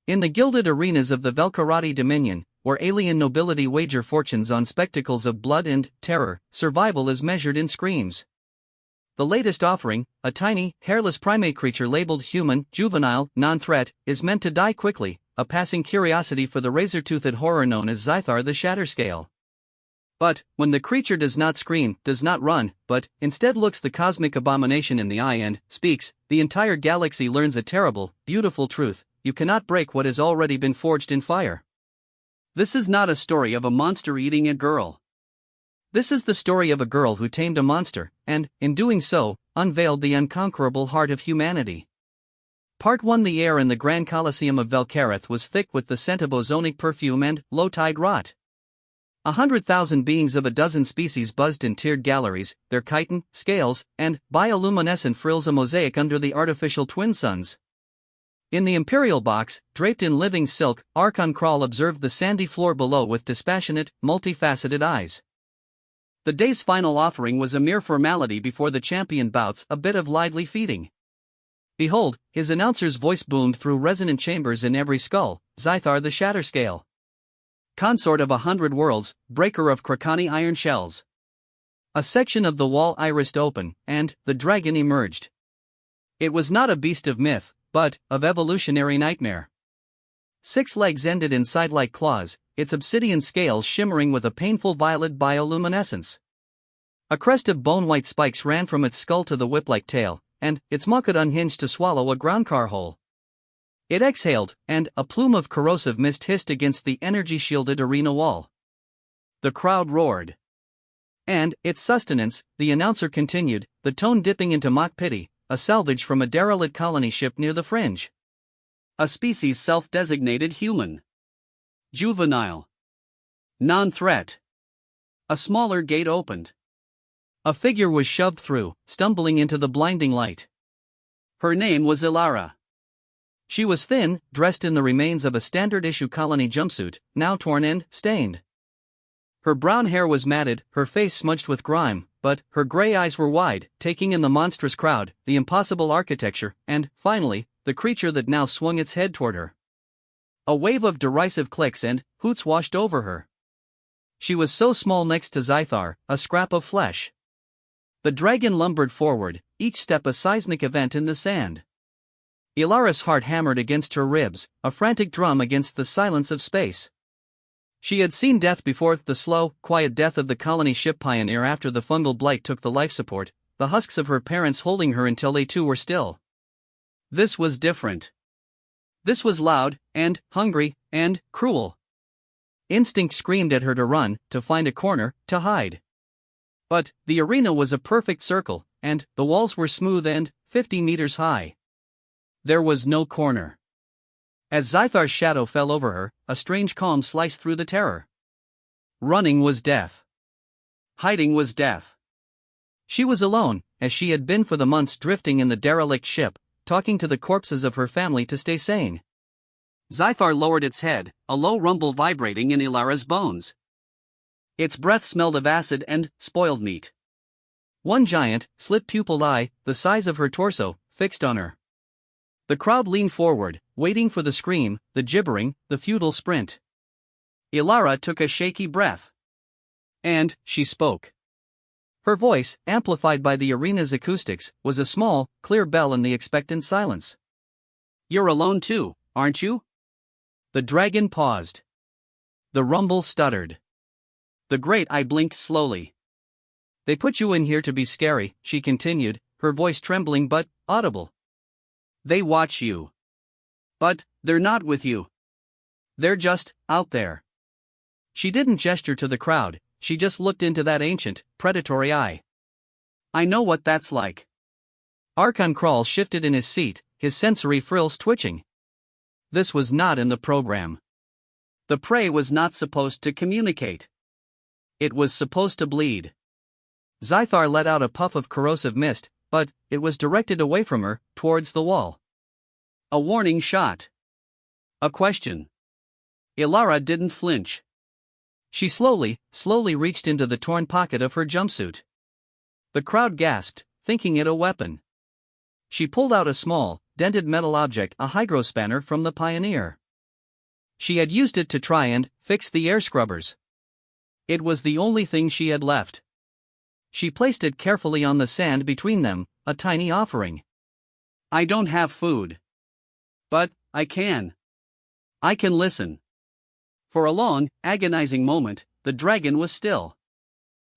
In the gilded arenas of the Velkarati Dominion, where alien nobility wager fortunes on spectacles of blood and terror, survival is measured in screams. The latest offering, a tiny, hairless primate creature labeled human, juvenile, non-threat, is meant to die quickly, a passing curiosity for the razor-toothed horror known as Zythar the Shatterscale. But, when the creature does not scream, does not run, but, instead looks the cosmic abomination in the eye and, speaks, the entire galaxy learns a terrible, beautiful truth: you cannot break what has already been forged in fire. This is not a story of a monster eating a girl. This is the story of a girl who tamed a monster, and, in doing so, unveiled the unconquerable heart of humanity. Part 1. The air in the Grand Colosseum of Velkareth was thick with the scent of ozonic perfume and low-tide rot. 100,000 beings of a dozen species buzzed in tiered galleries, their chitin, scales, and bioluminescent frills a mosaic under the artificial twin suns. In the imperial box, draped in living silk, Archon Kral observed the sandy floor below with dispassionate, multifaceted eyes. The day's final offering was a mere formality before the champion bouts, a bit of lively feeding. Behold, his announcer's voice boomed through resonant chambers in every skull: Zythar the Shatterscale, consort of 100 worlds, breaker of Krakani iron shells. A section of the wall irised open, and the dragon emerged. It was not a beast of myth, but of evolutionary nightmare. 6 legs ended in side-like claws, its obsidian scales shimmering with a painful violet bioluminescence. A crest of bone-white spikes ran from its skull to the whip-like tail, and its maw could unhinge to swallow a groundcar hole. It exhaled, and a plume of corrosive mist hissed against the energy-shielded arena wall. The crowd roared. And, its sustenance, the announcer continued, the tone dipping into mock pity: a salvage from a derelict colony ship near the fringe. A species self-designated human. Juvenile. Non-threat. A smaller gate opened. A figure was shoved through, stumbling into the blinding light. Her name was Ilara. She was thin, dressed in the remains of a standard-issue colony jumpsuit, now torn and stained. Her brown hair was matted, her face smudged with grime, but her gray eyes were wide, taking in the monstrous crowd, the impossible architecture, and, finally, the creature that now swung its head toward her. A wave of derisive clicks and hoots washed over her. She was so small next to Zythar, a scrap of flesh. The dragon lumbered forward, each step a seismic event in the sand. Ilara's heart hammered against her ribs, a frantic drum against the silence of space. She had seen death before, the slow, quiet death of the colony ship pioneer after the fungal blight took the life support, the husks of her parents holding her until they too were still. This was different. This was loud, and hungry, and cruel. Instinct screamed at her to run, to find a corner, to hide. But the arena was a perfect circle, and the walls were smooth and 50 meters high. There was no corner. As Zythar's shadow fell over her, a strange calm sliced through the terror. Running was death. Hiding was death. She was alone, as she had been for the months drifting in the derelict ship, talking to the corpses of her family to stay sane. Zythar lowered its head, a low rumble vibrating in Ilara's bones. Its breath smelled of acid and spoiled meat. One giant, slit-pupiled eye, the size of her torso, fixed on her. The crowd leaned forward, waiting for the scream, the gibbering, the futile sprint. Ilara took a shaky breath. And she spoke. Her voice, amplified by the arena's acoustics, was a small, clear bell in the expectant silence. "You're alone too, aren't you?" The dragon paused. The rumble stuttered. The great eye blinked slowly. "They put you in here to be scary," she continued, her voice trembling but audible. "They watch you. But they're not with you. They're just out there." She didn't gesture to the crowd, she just looked into that ancient, predatory eye. "I know what that's like." Archon Kral shifted in his seat, his sensory frills twitching. This was not in the program. The prey was not supposed to communicate. It was supposed to bleed. Zythar let out a puff of corrosive mist, but it was directed away from her, towards the wall. A warning shot. A question. Ilara didn't flinch. She slowly reached into the torn pocket of her jumpsuit. The crowd gasped, thinking it a weapon. She pulled out a small, dented metal object, a hygrospanner from the Pioneer. She had used it to try and fix the air scrubbers. It was the only thing she had left. She placed it carefully on the sand between them, a tiny offering. I don't have food. But I can. I can listen. For a long, agonizing moment, the dragon was still.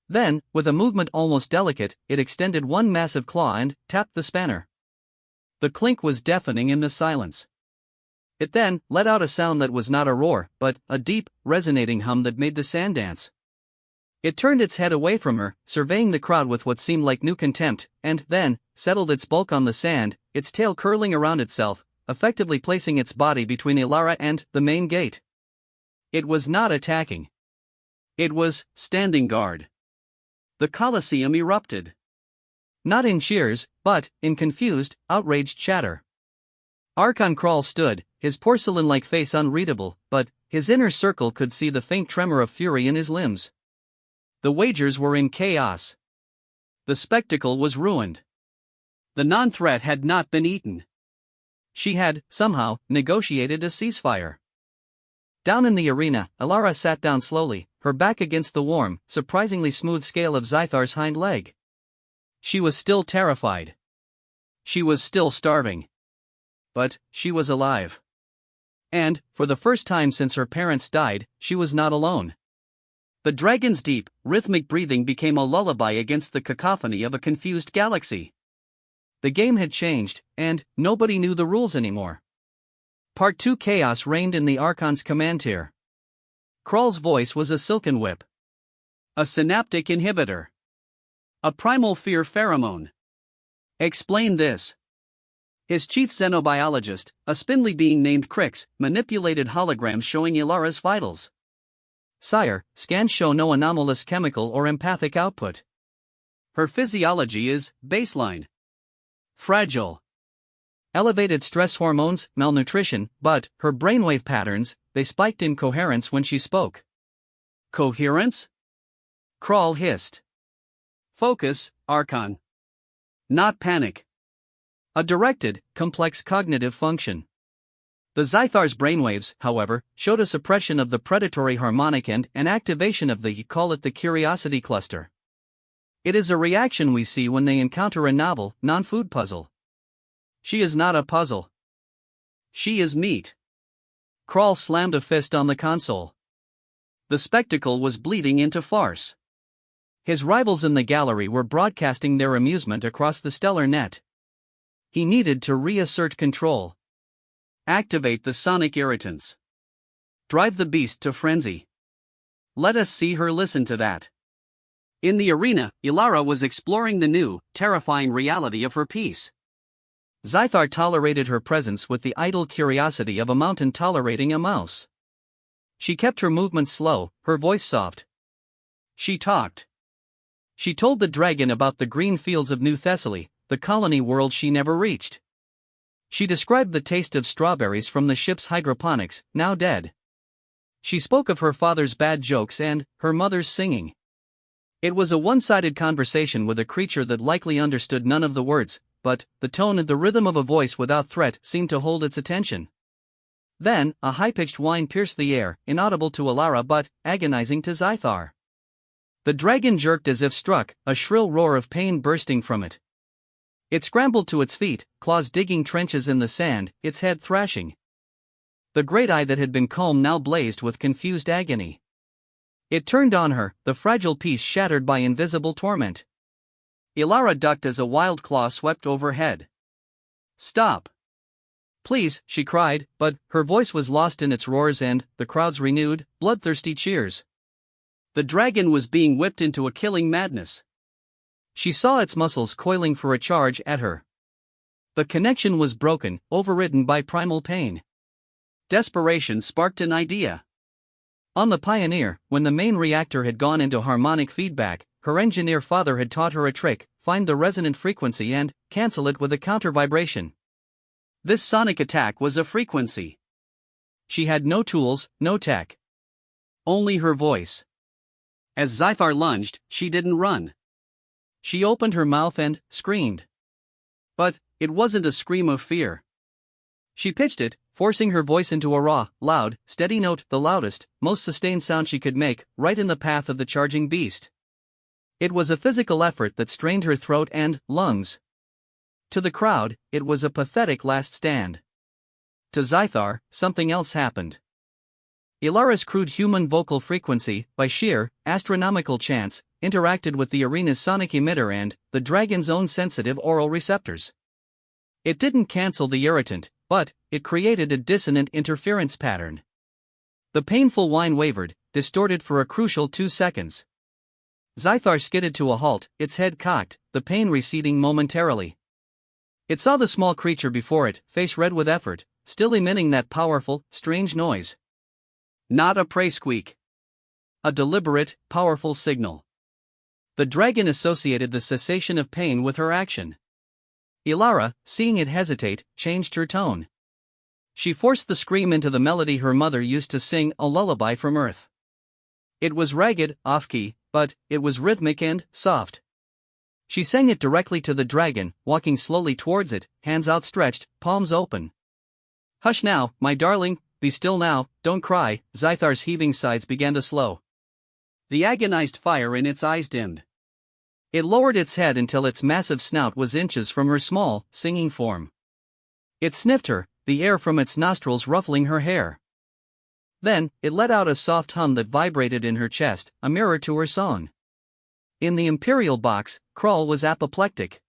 Then, with a movement almost delicate, it extended one massive claw and tapped the spanner. The clink was deafening in the silence. It then let out a sound that was not a roar, but a deep, resonating hum that made the sand dance. It turned its head away from her, surveying the crowd with what seemed like new contempt, and then settled its bulk on the sand, its tail curling around itself, effectively placing its body between Ilara and the main gate. It was not attacking. It was standing guard. The Colosseum erupted. Not in cheers, but in confused, outraged chatter. Archon Kral stood, his porcelain-like face unreadable, but his inner circle could see the faint tremor of fury in his limbs. The wagers were in chaos. The spectacle was ruined. The non-threat had not been eaten. She had, somehow, negotiated a ceasefire. Down in the arena, Ilara sat down slowly, her back against the warm, surprisingly smooth scale of Zythar's hind leg. She was still terrified. She was still starving. But she was alive. And, for the first time since her parents died, she was not alone. The dragon's deep, rhythmic breathing became a lullaby against the cacophony of a confused galaxy. The game had changed, and nobody knew the rules anymore. Part 2 Chaos reigned in the Archon's command tier. Kral's voice was a silken whip. A synaptic inhibitor. A primal fear pheromone. Explain this. His chief xenobiologist, a spindly being named Crix, manipulated holograms showing Ilara's vitals. Sire, scans show no anomalous chemical or empathic output. Her physiology is baseline. Fragile. Elevated stress hormones, malnutrition, but her brainwave patterns, they spiked in coherence when she spoke. Coherence? Kral hissed. Focus, Archon. Not panic. A directed, complex cognitive function. The Zythar's brainwaves, however, showed a suppression of the predatory harmonic and an activation of call it the curiosity cluster. It is a reaction we see when they encounter a novel, non-food puzzle. She is not a puzzle. She is meat. Kral slammed a fist on the console. The spectacle was bleeding into farce. His rivals in the gallery were broadcasting their amusement across the stellar net. He needed to reassert control. Activate the sonic irritants. Drive the beast to frenzy. Let us see her listen to that. In the arena, Ilara was exploring the new, terrifying reality of her peace. Zythar tolerated her presence with the idle curiosity of a mountain tolerating a mouse. She kept her movements slow, her voice soft. She talked. She told the dragon about the green fields of New Thessaly, the colony world she never reached. She described the taste of strawberries from the ship's hydroponics, now dead. She spoke of her father's bad jokes and her mother's singing. It was a one-sided conversation with a creature that likely understood none of the words, but the tone and the rhythm of a voice without threat seemed to hold its attention. Then, a high-pitched whine pierced the air, inaudible to Ilara but agonizing to Zythar. The dragon jerked as if struck, a shrill roar of pain bursting from it. It scrambled to its feet, claws digging trenches in the sand, its head thrashing. The great eye that had been calm now blazed with confused agony. It turned on her, the fragile piece shattered by invisible torment. Ilara ducked as a wild claw swept overhead. Stop! Please, she cried, but her voice was lost in its roars and the crowd's renewed, bloodthirsty cheers. The dragon was being whipped into a killing madness. She saw its muscles coiling for a charge at her. The connection was broken, overridden by primal pain. Desperation sparked an idea. On the Pioneer, when the main reactor had gone into harmonic feedback, her engineer father had taught her a trick: find the resonant frequency and cancel it with a counter vibration. This sonic attack was a frequency. She had no tools, no tech. Only her voice. As Zythar lunged, she didn't run. She opened her mouth and screamed. But it wasn't a scream of fear. She pitched it, forcing her voice into a raw, loud, steady note, the loudest, most sustained sound she could make, right in the path of the charging beast. It was a physical effort that strained her throat and lungs. To the crowd, it was a pathetic last stand. To Zythar, something else happened. Ilara's crude human vocal frequency, by sheer, astronomical chance, interacted with the arena's sonic emitter and the dragon's own sensitive aural receptors. It didn't cancel the irritant, but it created a dissonant interference pattern. The painful whine wavered, distorted for a crucial 2 seconds. Zythar skidded to a halt, its head cocked, the pain receding momentarily. It saw the small creature before it, face red with effort, still emitting that powerful, strange noise. Not a prey squeak. A deliberate, powerful signal. The dragon associated the cessation of pain with her action. Ilara, seeing it hesitate, changed her tone. She forced the scream into the melody her mother used to sing, a lullaby from Earth. It was ragged, off-key, but it was rhythmic and soft. She sang it directly to the dragon, walking slowly towards it, hands outstretched, palms open. "Hush now, my darling, be still now, don't cry." Zythar's heaving sides began to slow. The agonized fire in its eyes dimmed. It lowered its head until its massive snout was inches from her small, singing form. It sniffed her, the air from its nostrils ruffling her hair. Then, it let out a soft hum that vibrated in her chest, a mirror to her song. In the Imperial box, Krull was apoplectic.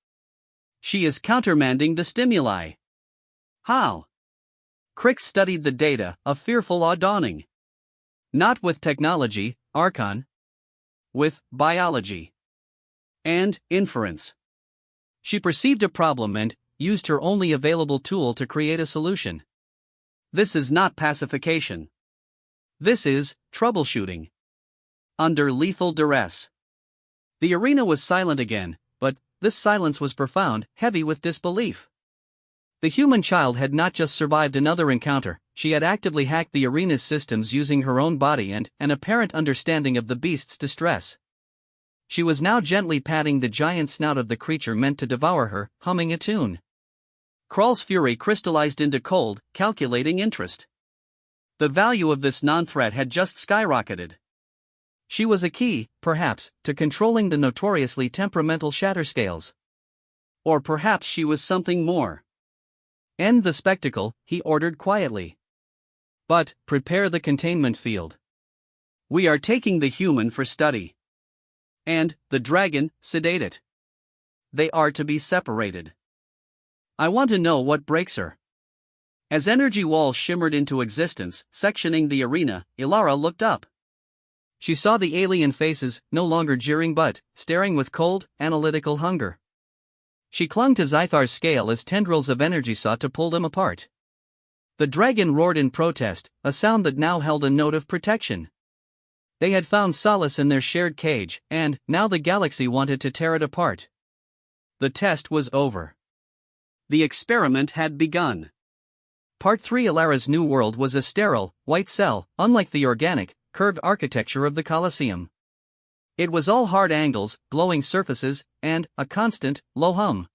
"She is countermanding the stimuli." "How?" Crix studied the data, a fearful awe dawning. "Not with technology, Archon. With biology. And inference." She perceived a problem and used her only available tool to create a solution. "This is not pacification. This is troubleshooting. Under lethal duress." The arena was silent again, but this silence was profound, heavy with disbelief. The human child had not just survived another encounter, she had actively hacked the arena's systems using her own body and an apparent understanding of the beast's distress. She was now gently patting the giant snout of the creature meant to devour her, humming a tune. Krull's fury crystallized into cold, calculating interest. The value of this non-threat had just skyrocketed. She was a key, perhaps, to controlling the notoriously temperamental Shatterscales. Or perhaps she was something more. "End the spectacle," he ordered quietly. "But, prepare the containment field. We are taking the human for study. And, the dragon, sedate it. They are to be separated. I want to know what breaks her." As energy walls shimmered into existence, sectioning the arena, Ilara looked up. She saw the alien faces, no longer jeering but staring with cold, analytical hunger. She clung to Zythar's scale as tendrils of energy sought to pull them apart. The dragon roared in protest, a sound that now held a note of protection. They had found solace in their shared cage, and now the galaxy wanted to tear it apart. The test was over. The experiment had begun. Part 3. Ilara's new world was a sterile, white cell, unlike the organic, curved architecture of the Colosseum. It was all hard angles, glowing surfaces, and a constant, low hum.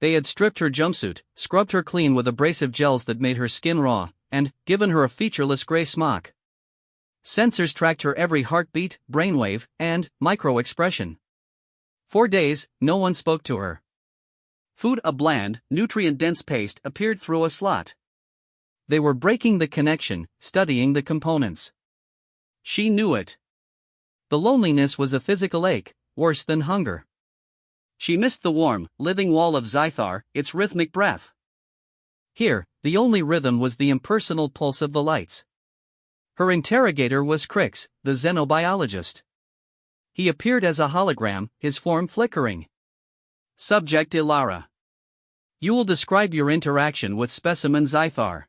They had stripped her jumpsuit, scrubbed her clean with abrasive gels that made her skin raw, and given her a featureless gray smock. Sensors tracked her every heartbeat, brainwave, and micro-expression. For days, no one spoke to her. Food, a bland, nutrient-dense paste, appeared through a slot. They were breaking the connection, studying the components. She knew it. The loneliness was a physical ache, worse than hunger. She missed the warm, living wall of Zythar, its rhythmic breath. Here, the only rhythm was the impersonal pulse of the lights. Her interrogator was Crix, the xenobiologist. He appeared as a hologram, his form flickering. Subject Ilara. You will describe your interaction with specimen Zythar.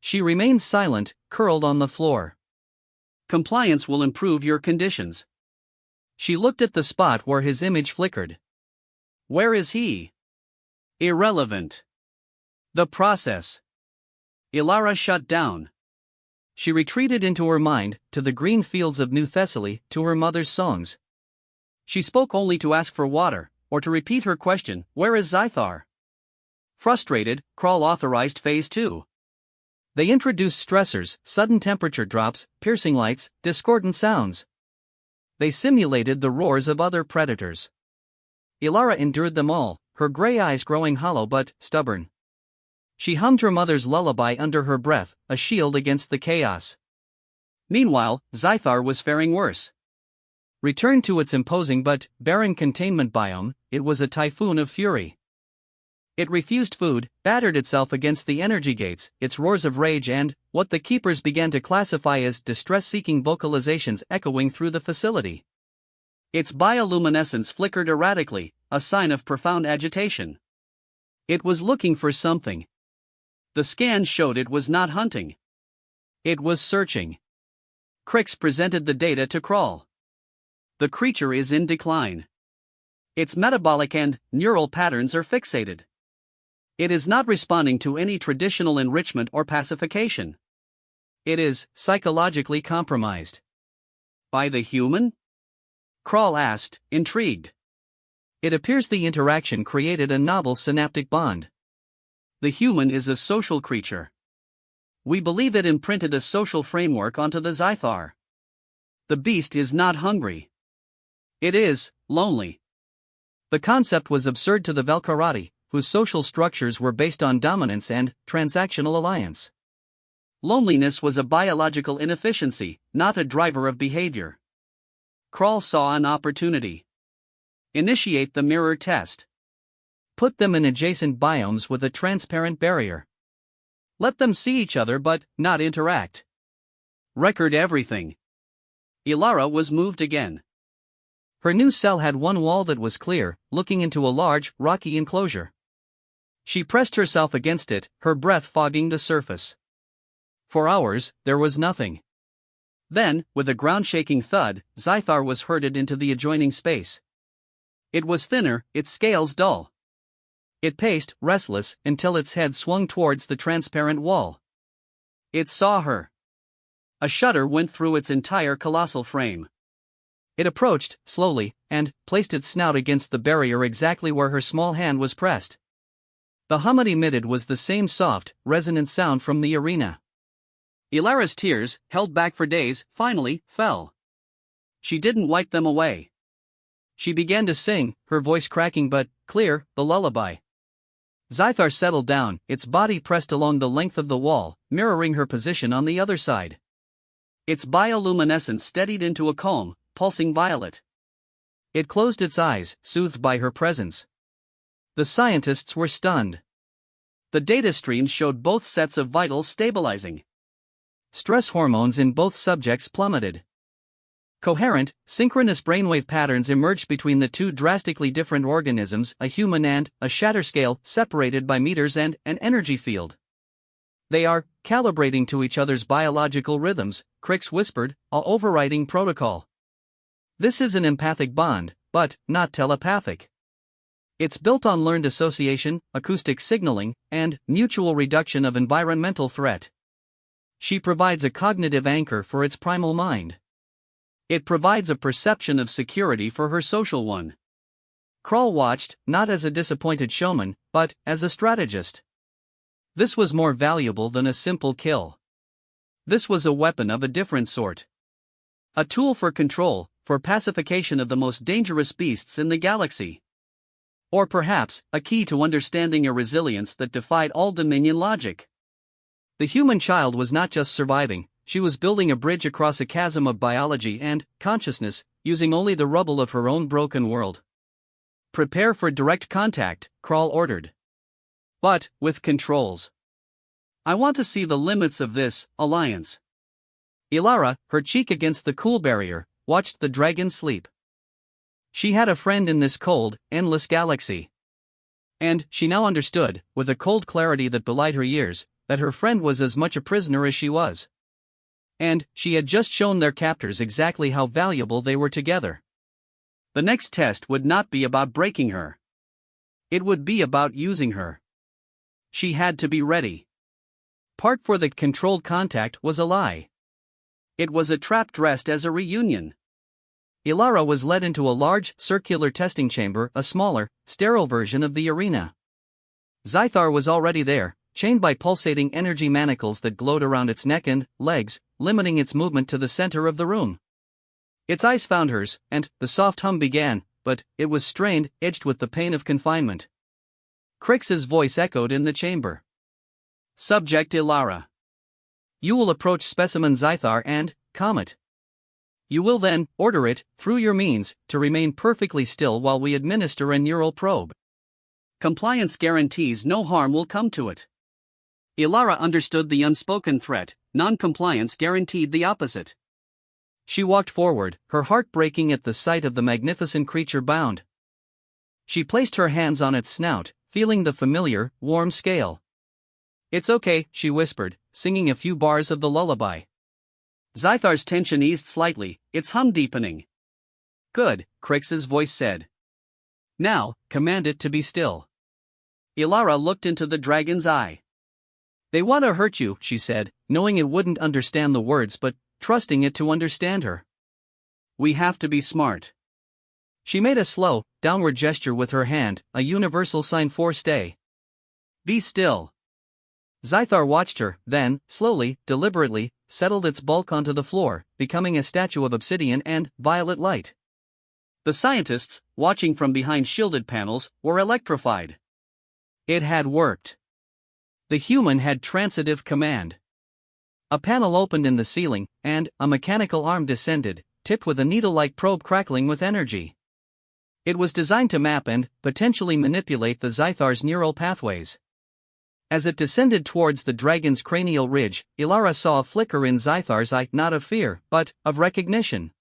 She remained silent, curled on the floor. Compliance will improve your conditions. She looked at the spot where his image flickered. Where is he? Irrelevant. The process. Ilara shut down. She retreated into her mind, to the green fields of New Thessaly, to her mother's songs. She spoke only to ask for water, or to repeat her question, where is Zythar? Frustrated, Crawl authorized Phase 2. They introduced stressors, sudden temperature drops, piercing lights, discordant sounds. They simulated the roars of other predators. Ilara endured them all, her gray eyes growing hollow but stubborn. She hummed her mother's lullaby under her breath, a shield against the chaos. Meanwhile, Zythar was faring worse. Returned to its imposing but barren containment biome, it was a typhoon of fury. It refused food, battered itself against the energy gates, its roars of rage and what the keepers began to classify as distress-seeking vocalizations echoing through the facility. Its bioluminescence flickered erratically, a sign of profound agitation. It was looking for something. The scan showed it was not hunting. It was searching. Crix presented the data to Crawl. The creature is in decline. Its metabolic and neural patterns are fixated. It is not responding to any traditional enrichment or pacification. It is psychologically compromised. By the human? Crawl asked, intrigued. It appears the interaction created a novel synaptic bond. The human is a social creature. We believe it imprinted a social framework onto the Zythar. The beast is not hungry. It is lonely. The concept was absurd to the Velkarati, whose social structures were based on dominance and transactional alliance. Loneliness was a biological inefficiency, not a driver of behavior. Crawl saw an opportunity. Initiate the mirror test. Put them in adjacent biomes with a transparent barrier. Let them see each other but not interact. Record everything. Ilara was moved again. Her new cell had one wall that was clear, looking into a large, rocky enclosure. She pressed herself against it, her breath fogging the surface. For hours, there was nothing. Then, with a ground-shaking thud, Zythar was herded into the adjoining space. It was thinner, its scales dull. It paced, restless, until its head swung towards the transparent wall. It saw her. A shudder went through its entire colossal frame. It approached, slowly, and placed its snout against the barrier exactly where her small hand was pressed. The hum it emitted was the same soft, resonant sound from the arena. Ilara's tears, held back for days, finally fell. She didn't wipe them away. She began to sing, her voice cracking but clear, the lullaby. Zythar settled down, its body pressed along the length of the wall, mirroring her position on the other side. Its bioluminescence steadied into a calm, pulsing violet. It closed its eyes, soothed by her presence. The scientists were stunned. The data streams showed both sets of vitals stabilizing. Stress hormones in both subjects plummeted. Coherent, synchronous brainwave patterns emerged between the two drastically different organisms, a human and a shatterscale, separated by meters and an energy field. They are calibrating to each other's biological rhythms, Crix whispered, a overriding protocol. This is an empathic bond, but not telepathic. It's built on learned association, acoustic signaling, and mutual reduction of environmental threat. She provides a cognitive anchor for its primal mind. It provides a perception of security for her social one. Crawl watched, not as a disappointed showman, but as a strategist. This was more valuable than a simple kill. This was a weapon of a different sort. A tool for control, for pacification of the most dangerous beasts in the galaxy. Or perhaps, a key to understanding a resilience that defied all dominion logic. The human child was not just surviving, she was building a bridge across a chasm of biology and consciousness, using only the rubble of her own broken world. Prepare for direct contact, Crawl ordered. But, with controls. I want to see the limits of this alliance. Ilara, her cheek against the cool barrier, watched the dragon sleep. She had a friend in this cold, endless galaxy. And she now understood, with a cold clarity that belied her years, that her friend was as much a prisoner as she was. And she had just shown their captors exactly how valuable they were together. The next test would not be about breaking her. It would be about using her. She had to be ready. Part for the controlled contact was a lie. It was a trap dressed as a reunion. Ilara was led into a large, circular testing chamber, a smaller, sterile version of the arena. Zythar was already there, chained by pulsating energy manacles that glowed around its neck and legs, limiting its movement to the center of the room. Its eyes found hers, and the soft hum began, but it was strained, edged with the pain of confinement. Crix's voice echoed in the chamber. Subject Ilara. You will approach specimen Zythar and calm it. You will then order it, through your means, to remain perfectly still while we administer a neural probe. Compliance guarantees no harm will come to it. Ilara understood the unspoken threat, non-compliance guaranteed the opposite. She walked forward, her heart breaking at the sight of the magnificent creature bound. She placed her hands on its snout, feeling the familiar, warm scale. It's okay, she whispered, singing a few bars of the lullaby. Zythar's tension eased slightly, its hum deepening. Good, Crix's voice said. Now, command it to be still. Ilara looked into the dragon's eye. They want to hurt you, she said, knowing it wouldn't understand the words but trusting it to understand her. We have to be smart. She made a slow, downward gesture with her hand, a universal sign for stay. Be still. Zythar watched her, then, slowly, deliberately, settled its bulk onto the floor, becoming a statue of obsidian and violet light. The scientists, watching from behind shielded panels, were electrified. It had worked. The human had transitive command. A panel opened in the ceiling, and a mechanical arm descended, tipped with a needle-like probe crackling with energy. It was designed to map and, potentially manipulate the Zythar's neural pathways. As it descended towards the dragon's cranial ridge, Ilara saw a flicker in Zythar's eye, not of fear, but of recognition.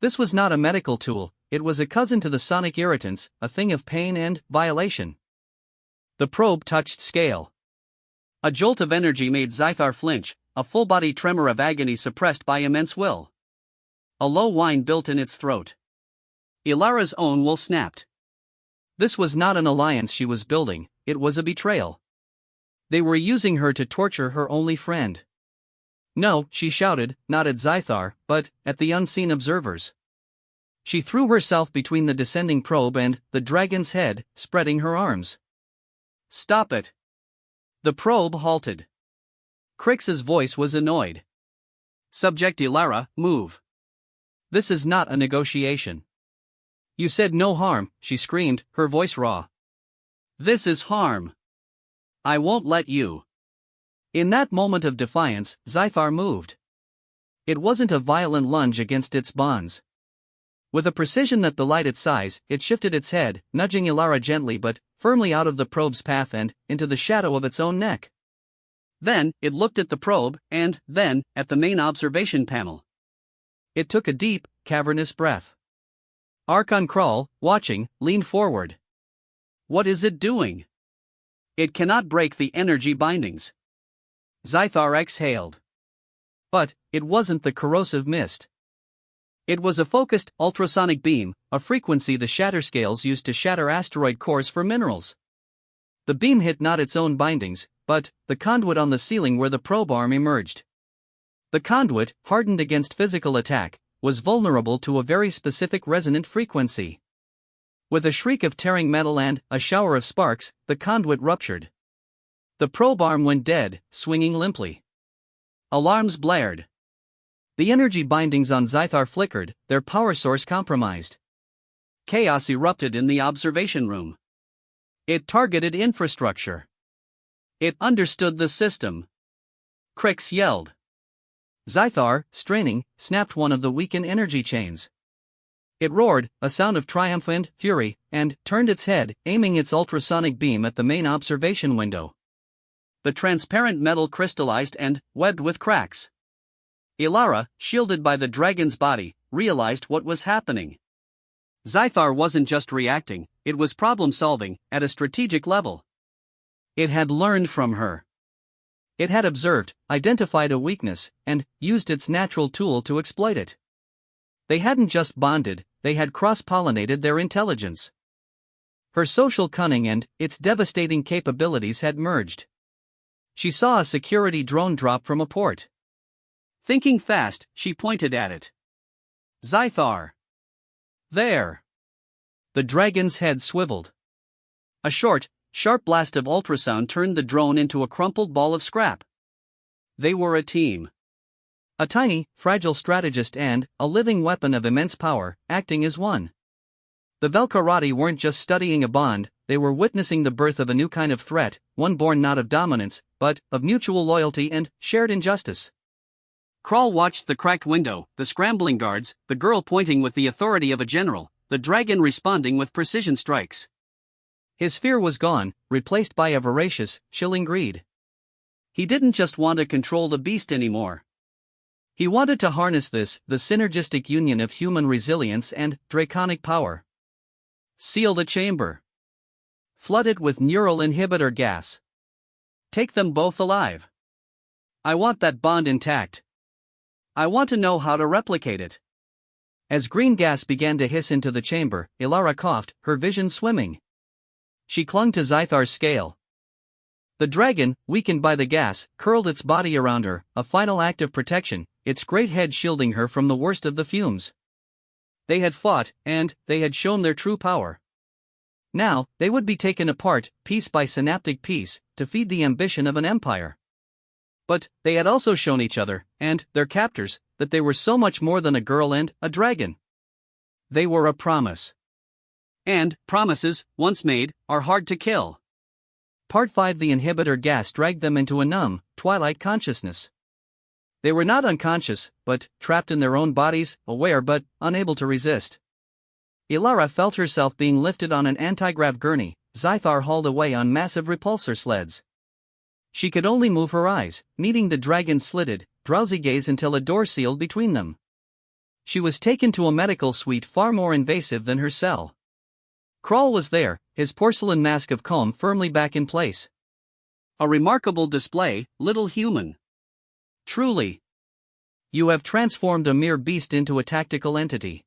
This was not a medical tool, it was a cousin to the sonic irritants, a thing of pain and violation. The probe touched scale. A jolt of energy made Zythar flinch, a full-body tremor of agony suppressed by immense will. A low whine built in its throat. Ilara's own will snapped. This was not an alliance she was building, it was a betrayal. They were using her to torture her only friend. No, she shouted, not at Zythar, but at the unseen observers. She threw herself between the descending probe and the dragon's head, spreading her arms. Stop it. The probe halted. Crix's voice was annoyed. Subject Ilara, move. This is not a negotiation. You said no harm, she screamed, her voice raw. This is harm. I won't let you. In that moment of defiance, Zythar moved. It wasn't a violent lunge against its bonds. With a precision that belied its size, it shifted its head, nudging Ilara gently but firmly out of the probe's path and into the shadow of its own neck. Then, it looked at the probe, and then, at the main observation panel. It took a deep, cavernous breath. Archon Kral, watching, leaned forward. What is it doing? It cannot break the energy bindings. Zythar exhaled. But it wasn't the corrosive mist. It was a focused, ultrasonic beam, a frequency the shatterscales used to shatter asteroid cores for minerals. The beam hit not its own bindings, but the conduit on the ceiling where the probe arm emerged. The conduit, hardened against physical attack, was vulnerable to a very specific resonant frequency. With a shriek of tearing metal and a shower of sparks, the conduit ruptured. The probe arm went dead, swinging limply. Alarms blared. The energy bindings on Zythar flickered, their power source compromised. Chaos erupted in the observation room. It targeted infrastructure. It understood the system. Crix yelled. Zythar, straining, snapped one of the weakened energy chains. It roared, a sound of triumph and fury, and turned its head, aiming its ultrasonic beam at the main observation window. The transparent metal crystallized and webbed with cracks. Ilara, shielded by the dragon's body, realized what was happening. Zythar wasn't just reacting, it was problem-solving, at a strategic level. It had learned from her. It had observed, identified a weakness, and used its natural tool to exploit it. They hadn't just bonded, they had cross-pollinated their intelligence. Her social cunning and its devastating capabilities had merged. She saw a security drone drop from a port. Thinking fast, she pointed at it. Zythar. There. The dragon's head swiveled. A short, sharp blast of ultrasound turned the drone into a crumpled ball of scrap. They were a team. A tiny, fragile strategist and a living weapon of immense power, acting as one. The Velkarati weren't just studying a bond, they were witnessing the birth of a new kind of threat, one born not of dominance, but of mutual loyalty and shared injustice. Krall watched the cracked window, the scrambling guards, the girl pointing with the authority of a general, the dragon responding with precision strikes. His fear was gone, replaced by a voracious, chilling greed. He didn't just want to control the beast anymore. He wanted to harness this, the synergistic union of human resilience and draconic power. Seal the chamber. Flood it with neural inhibitor gas. Take them both alive. I want that bond intact. I want to know how to replicate it. As green gas began to hiss into the chamber, Ilara coughed, her vision swimming. She clung to Zythar's scale. The dragon, weakened by the gas, curled its body around her, a final act of protection, its great head shielding her from the worst of the fumes. They had fought, and they had shown their true power. Now, they would be taken apart, piece by synaptic piece, to feed the ambition of an empire. But they had also shown each other, and their captors, that they were so much more than a girl and a dragon. They were a promise. And promises, once made, are hard to kill. Part 5. The inhibitor gas dragged them into a numb, twilight consciousness. They were not unconscious, but trapped in their own bodies, aware but unable to resist. Ilara felt herself being lifted on an anti-grav gurney, Zythar hauled away on massive repulsor sleds. She could only move her eyes, meeting the dragon's slitted, drowsy gaze until a door sealed between them. She was taken to a medical suite far more invasive than her cell. Krall was there, his porcelain mask of calm firmly back in place. A remarkable display, little human. Truly. You have transformed a mere beast into a tactical entity.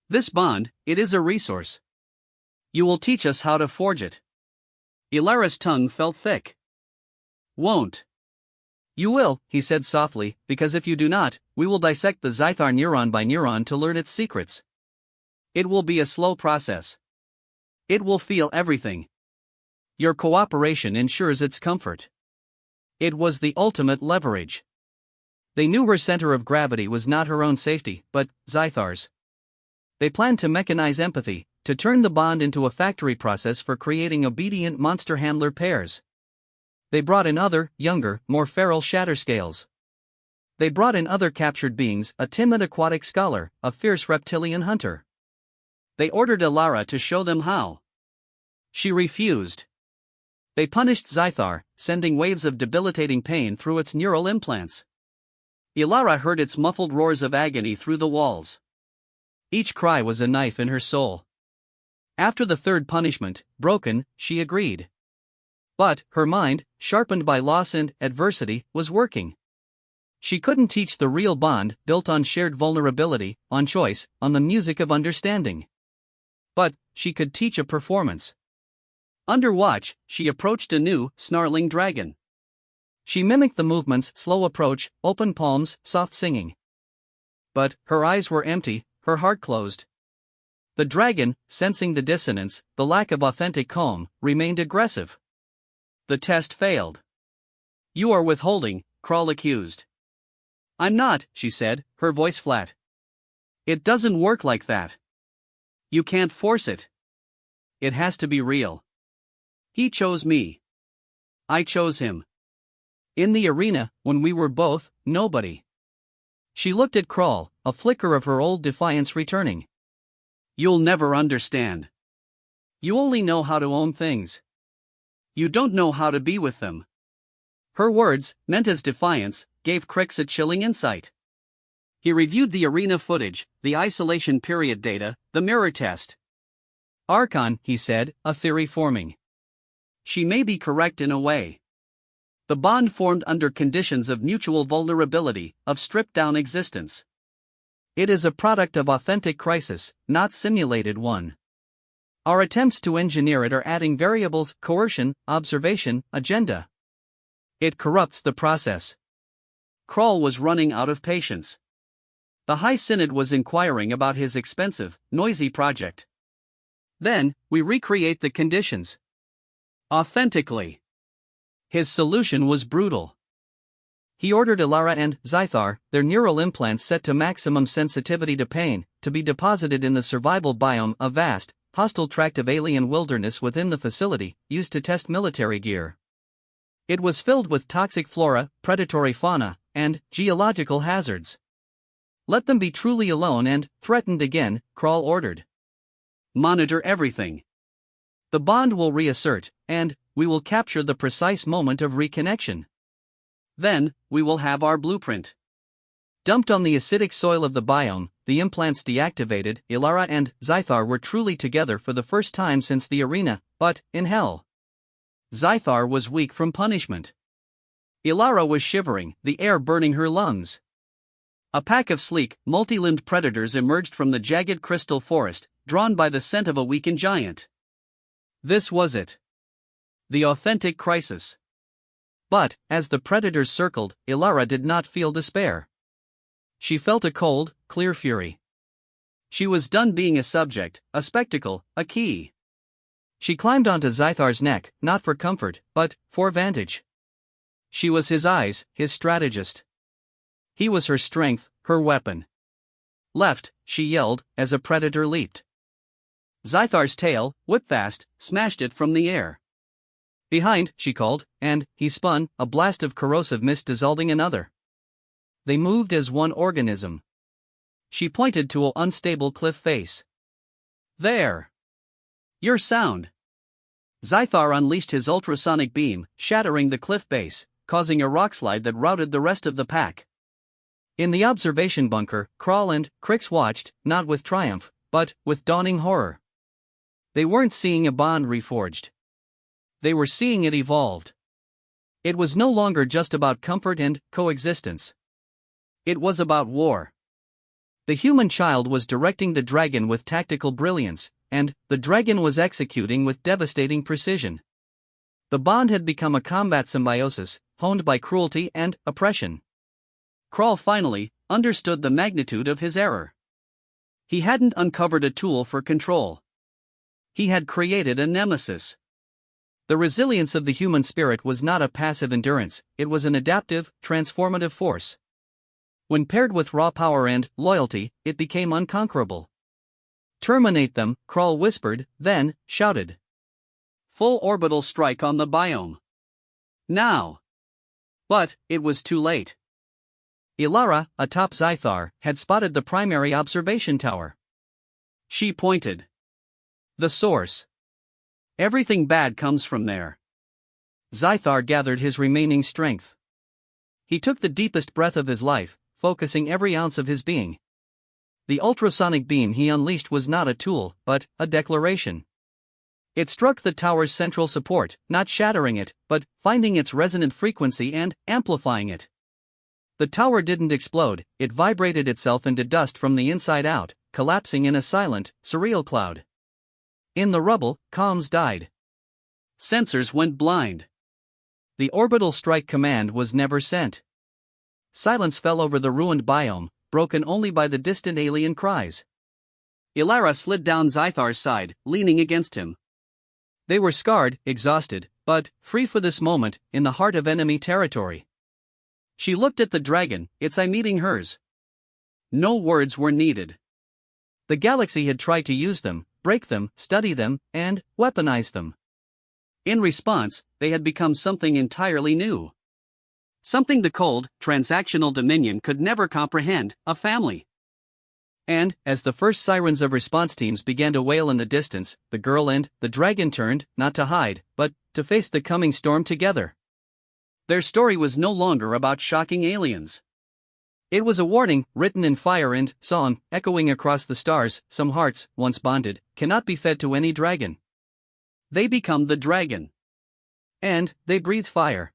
This bond, it is a resource. You will teach us how to forge it. Ilara's tongue felt thick. Won't. You will, he said softly, because if you do not, we will dissect the Zythar neuron by neuron to learn its secrets. It will be a slow process. It will feel everything. Your cooperation ensures its comfort. It was the ultimate leverage. They knew her center of gravity was not her own safety, but Zythar's. They planned to mechanize empathy, to turn the bond into a factory process for creating obedient monster handler pairs. They brought in other, younger, more feral shatterscales. They brought in other captured beings, a timid aquatic scholar, a fierce reptilian hunter. They ordered Ilara to show them how. She refused. They punished Zythar, sending waves of debilitating pain through its neural implants. Ilara heard its muffled roars of agony through the walls. Each cry was a knife in her soul. After the third punishment, broken, she agreed. But her mind, sharpened by loss and adversity, was working. She couldn't teach the real bond, built on shared vulnerability, on choice, on the music of understanding. But she could teach a performance. Under watch, she approached a new, snarling dragon. She mimicked the movements, slow approach, open palms, soft singing. But her eyes were empty, her heart closed. The dragon, sensing the dissonance, the lack of authentic calm, remained aggressive. The test failed. You are withholding, Krall accused. I'm not, she said, her voice flat. It doesn't work like that. You can't force it. It has to be real. He chose me. I chose him. In the arena, when we were both nobody. She looked at Krall, a flicker of her old defiance returning. You'll never understand. You only know how to own things. You don't know how to be with them. Her words, meant as defiance, gave Krix a chilling insight. He reviewed the arena footage, the isolation period data, the mirror test. Archon, he said, a theory forming. She may be correct in a way. The bond formed under conditions of mutual vulnerability, of stripped-down existence. It is a product of authentic crisis, not simulated one. Our attempts to engineer it are adding variables, coercion, observation, agenda. It corrupts the process. Krall was running out of patience. The High Synod was inquiring about his expensive, noisy project. Then, we recreate the conditions. authentically. His solution was brutal. He ordered Ilara and Zythar, their neural implants set to maximum sensitivity to pain, to be deposited in the survival biome, a vast, hostile tract of alien wilderness within the facility, used to test military gear. It was filled with toxic flora, predatory fauna, and geological hazards. Let them be truly alone and threatened again, Krall ordered. Monitor everything. The bond will reassert, and we will capture the precise moment of reconnection. Then, we will have our blueprint. Dumped on the acidic soil of the biome, the implants deactivated, Ilara and Zythar were truly together for the first time since the arena, but, in hell. Zythar was weak from punishment. Ilara was shivering, the air burning her lungs. A pack of sleek, multi-limbed predators emerged from the jagged crystal forest, drawn by the scent of a weakened giant. This was it. The authentic crisis. But, as the predators circled, Ilara did not feel despair. She felt a cold, clear fury. She was done being a subject, a spectacle, a key. She climbed onto Zythar's neck, not for comfort, but for vantage. She was his eyes, his strategist. He was her strength, her weapon. Left, she yelled, as a predator leaped. Zythar's tail, whip-fast, smashed it from the air. Behind, she called, and he spun, a blast of corrosive mist dissolving another. They moved as one organism. She pointed to an unstable cliff face. There. You're sound. Zythar unleashed his ultrasonic beam, shattering the cliff base, causing a rockslide that routed the rest of the pack. In the observation bunker, Krall and Crix watched, not with triumph, but with dawning horror. They weren't seeing a bond reforged. They were seeing it evolved. It was no longer just about comfort and coexistence. It was about war. The human child was directing the dragon with tactical brilliance, and the dragon was executing with devastating precision. The bond had become a combat symbiosis, honed by cruelty and oppression. Krall finally understood the magnitude of his error. He hadn't uncovered a tool for control. He had created a nemesis. The resilience of the human spirit was not a passive endurance, it was an adaptive, transformative force. When paired with raw power and loyalty, it became unconquerable. Terminate them, Krall whispered, then shouted. Full orbital strike on the biome. Now. But it was too late. Ilara, atop Zythar, had spotted the primary observation tower. She pointed. The source. Everything bad comes from there. Zythar gathered his remaining strength. He took the deepest breath of his life, focusing every ounce of his being. The ultrasonic beam he unleashed was not a tool, but a declaration. It struck the tower's central support, not shattering it, but finding its resonant frequency and amplifying it. The tower didn't explode, it vibrated itself into dust from the inside out, collapsing in a silent, surreal cloud. In the rubble, comms died. Sensors went blind. The orbital strike command was never sent. Silence fell over the ruined biome, broken only by the distant alien cries. Ilara slid down Zythar's side, leaning against him. They were scarred, exhausted, but free for this moment, in the heart of enemy territory. She looked at the dragon, its eye meeting hers. No words were needed. The galaxy had tried to use them, break them, study them, and weaponize them. In response, they had become something entirely new. Something the cold, transactional Dominion could never comprehend, a family. And, as the first sirens of response teams began to wail in the distance, the girl and the dragon turned, not to hide, but to face the coming storm together. Their story was no longer about shocking aliens. It was a warning, written in fire and song, echoing across the stars. Some hearts, once bonded, cannot be fed to any dragon. They become the dragon. And they breathe fire.